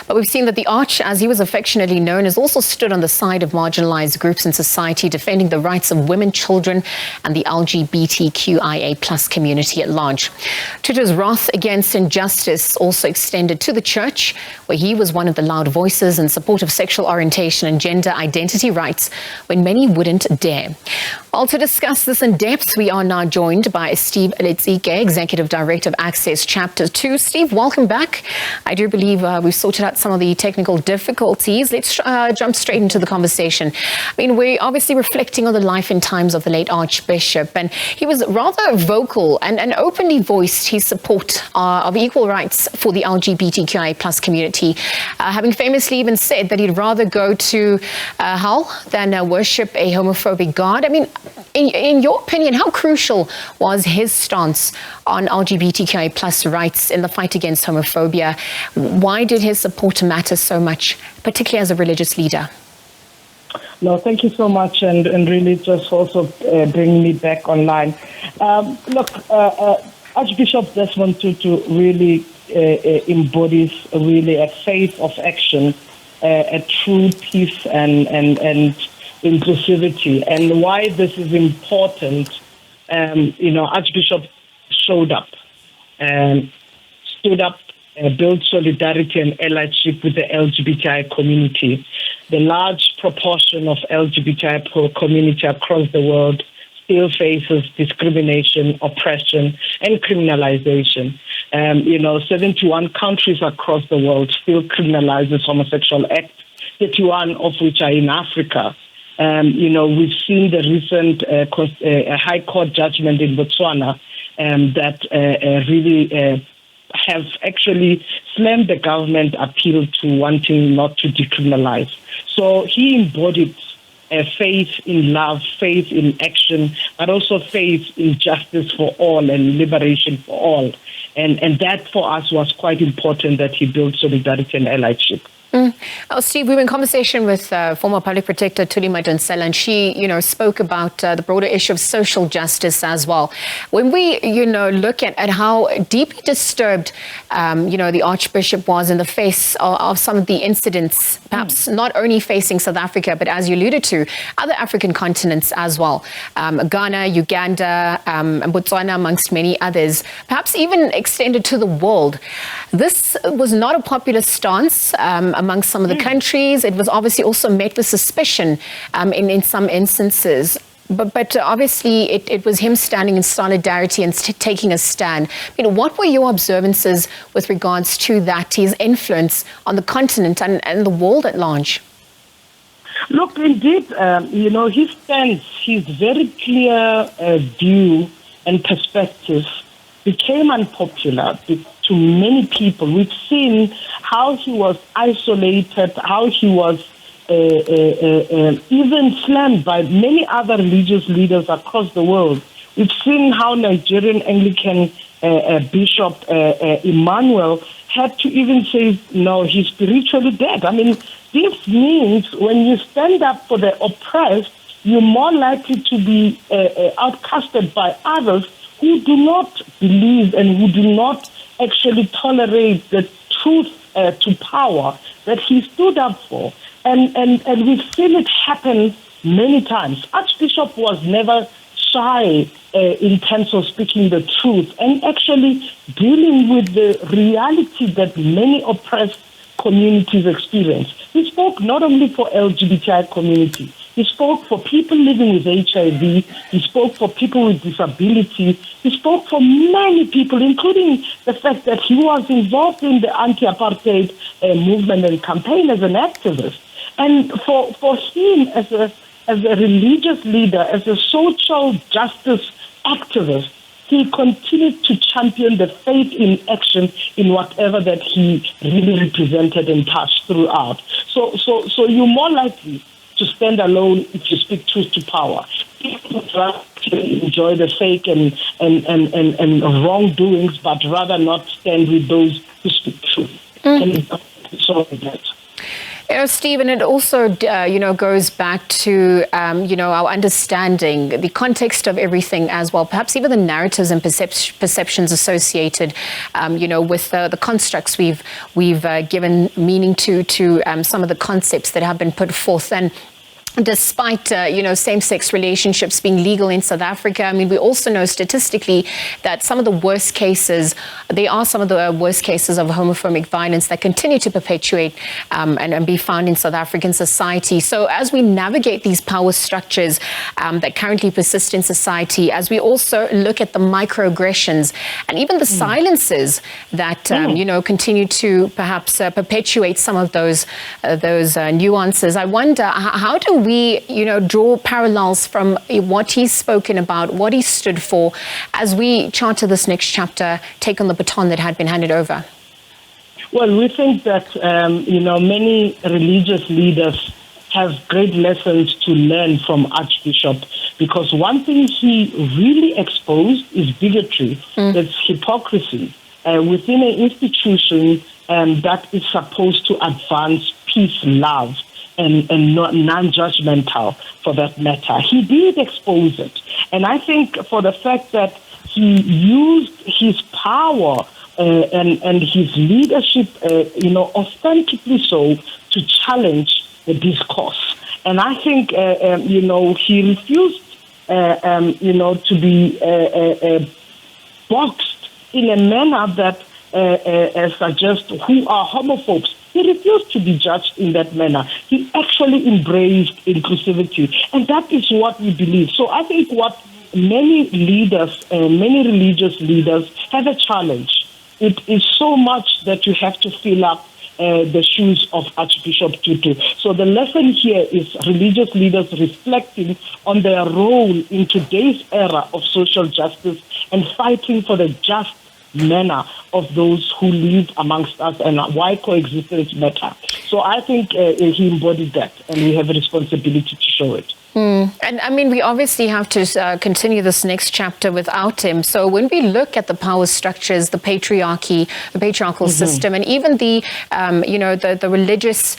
But we've seen that the Arch, as he was affectionately known, has also stood on the side of marginalised groups in society, defending the rights of women, children and the LGBTQIA plus community at large. Tutu's wrath against injustice also extended to the church, where he was one of the loud voices in support of sexual orientation and gender identity rights when many wouldn't dare. Well, to discuss this in depth, we are now joined by Steve Letsike, Executive Director of Access Chapter 2. Steve, welcome back. I do believe we've sorted out some of the technical difficulties. Let's jump straight into the conversation. I mean, we're obviously reflecting on the life and times of the late Archbishop, and he was rather vocal and openly voiced his support of equal rights for the LGBTQI plus community, having famously even said that he'd rather go to hell than worship a homophobic God. I mean, in your opinion, how crucial was his stance on LGBTQI plus rights in the fight against homophobia? Why did his support matter so much, particularly as a religious leader? No, thank you so much, and really just also bringing me back online. Archbishop Desmond Tutu really embodies really a faith of action, a true peace and inclusivity. And why this is important, Archbishop showed up and stood up, built solidarity and allyship with the LGBTI community. The large proportion of LGBTI community across the world still faces discrimination, oppression, and criminalization. 71 countries across the world still criminalizes homosexual acts, 31 of which are in Africa. We've seen the recent High Court judgment in Botswana that really have actually slammed the government appeal to wanting not to decriminalize. So he embodied faith in love, faith in action, but also faith in justice for all and liberation for all. And that for us was quite important, that he built solidarity and allyship. Steve, we were in conversation with former Public Protector Thuli Madonsela, and she, spoke about the broader issue of social justice as well. When we, look at how deeply disturbed, the Archbishop was in the face of some of the incidents, perhaps not only facing South Africa, but as you alluded to, other African continents as well, Ghana, Uganda, Botswana, amongst many others, perhaps even extended to the world. This was not a popular stance among some of the countries. It was obviously also met with suspicion in some instances. But obviously it was him standing in solidarity and taking a stand. What were your observances with regards to that, his influence on the continent and the world at large? Look, indeed, his stance, his very clear view and perspective became unpopular to many people. We've seen how he was isolated, how he was even slammed by many other religious leaders across the world. We've seen how Nigerian Anglican Bishop Emmanuel had to even say, no, he's spiritually dead. I mean, this means when you stand up for the oppressed, you're more likely to be outcasted by others who do not believe and who do not actually tolerate the truth to power that he stood up for. And we've seen it happen many times. Archbishop was never shy in terms of speaking the truth and actually dealing with the reality that many oppressed communities experience. He spoke not only for LGBTI community, he spoke for people living with HIV, he spoke for people with disability, he spoke for many people, including the fact that he was involved in the anti-apartheid movement and campaign as an activist. And for him as a religious leader, as a social justice activist, he continued to champion the faith in action in whatever that he really represented and touched throughout. So you're more likely to stand alone if you speak truth to power. People enjoy the fake and wrongdoings, but rather not stand with those who speak truth. And so that. Stephen, it also, goes back to, our understanding, the context of everything as well, perhaps even the narratives and perceptions associated, with the constructs we've given meaning to some of the concepts that have been put forth. And despite, same-sex relationships being legal in South Africa, I mean, we also know statistically that some of the worst cases of homophobic violence that continue to perpetuate and be found in South African society. So as we navigate these power structures that currently persist in society, as we also look at the microaggressions and even the silences that, continue to perhaps perpetuate some of those nuances, I wonder, how do we, draw parallels from what he's spoken about, what he stood for, as we charter this next chapter, take on the baton that had been handed over? Well, we think that, many religious leaders have great lessons to learn from Archbishop, because one thing he really exposed is bigotry, that's hypocrisy within an institution that is supposed to advance peace, love, and not non-judgmental for that matter. He did expose it. And I think for the fact that he used his power and his leadership, authentically so, to challenge the discourse. And I think, he refused, to be boxed in a manner that suggests who are homophobes. He refused to be judged in that manner. He actually embraced inclusivity. And that is what we believe. So I think what many leaders, many religious leaders have a challenge. It is so much that you have to fill up the shoes of Archbishop Tutu. So the lesson here is religious leaders reflecting on their role in today's era of social justice and fighting for the just manner of those who live amongst us and why coexistence matter. So I think he embodied that, and we have a responsibility to show it. And I mean, we obviously have to continue this next chapter without him. So when we look at the power structures, the patriarchy, the patriarchal system, and even the, the religious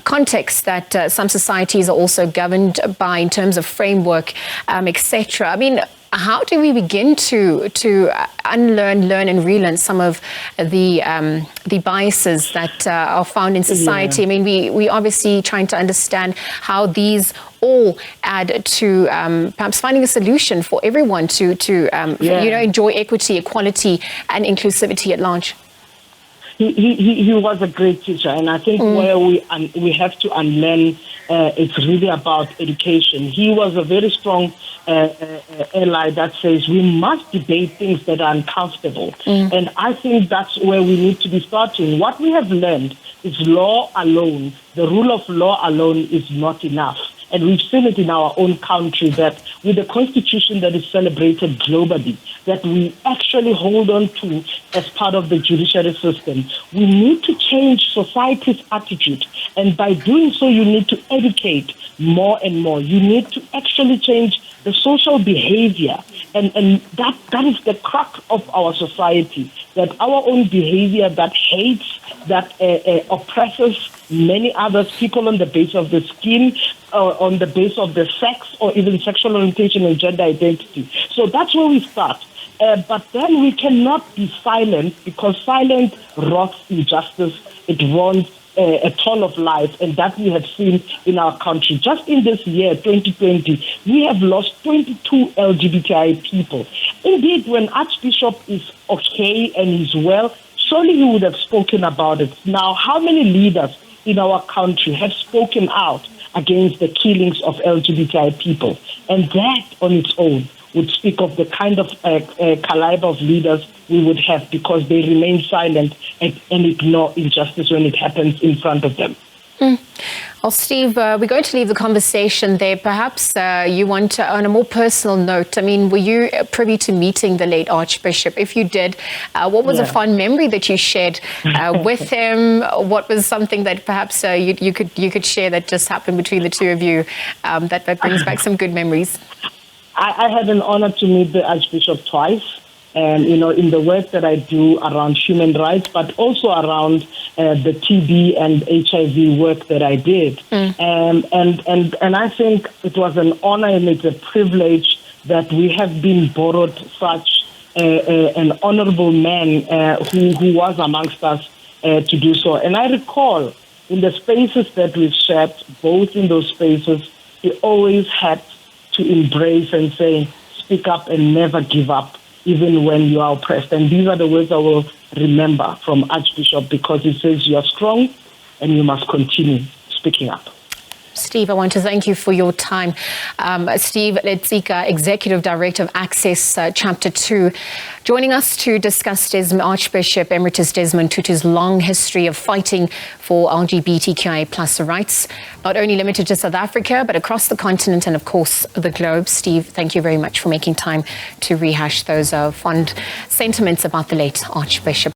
context that some societies are also governed by in terms of framework, etc. I mean, how do we begin to unlearn, learn, and relearn some of the biases that are found in society? Yeah. I mean, we obviously trying to understand how these all add to perhaps finding a solution for everyone to enjoy equity, equality, and inclusivity at large. He was a great teacher, and I think where we have to unlearn, it's really about education. He was a very strong ally that says we must debate things that are uncomfortable, and I think that's where we need to be starting. What we have learned is law alone, the rule of law alone is not enough. And we've seen it in our own country that with a constitution that is celebrated globally, that we actually hold on to as part of the judiciary system, we need to change society's attitude. And by doing so, you need to educate more and more. You need to actually change the social behavior. And that is the crux of our society, that our own behavior that hates, that oppresses many other people on the basis of the skin, on the basis of the sex, or even sexual orientation and gender identity. So that's where we start. But then we cannot be silent, because silence rots injustice. It runs a toll of life, and that we have seen in our country. Just in this year, 2020, we have lost 22 LGBTI people. Indeed, when Archbishop is okay and he's well, surely he would have spoken about it. Now, how many leaders in our country have spoken out against the killings of LGBTI people? And that on its own would speak of the kind of caliber of leaders we would have, because they remain silent and ignore injustice when it happens in front of them. Well, Steve, we're going to leave the conversation there. Perhaps you want to, on a more personal note, I mean, were you privy to meeting the late Archbishop? If you did, what was a fond memory that you shared with him? What was something that perhaps you could share that just happened between the two of you that brings back some good memories? I had an honor to meet the Archbishop twice. in the work that I do around human rights, but also around the TB and HIV work that I did. And I think it was an honor and it's a privilege that we have been borrowed such an honorable man who was amongst us to do so. And I recall in the spaces that we've shared, both in those spaces, he always had to embrace and say, speak up and never give up, even when you are oppressed. And these are the words I will remember from Archbishop, because he says you are strong and you must continue speaking up. Steve, I want to thank you for your time. Steve Letsike, Executive Director of Access Chapter 2, joining us to discuss Archbishop Emeritus Desmond Tutu's long history of fighting for LGBTQIA plus rights, not only limited to South Africa, but across the continent and, of course, the globe. Steve, thank you very much for making time to rehash those fond sentiments about the late Archbishop.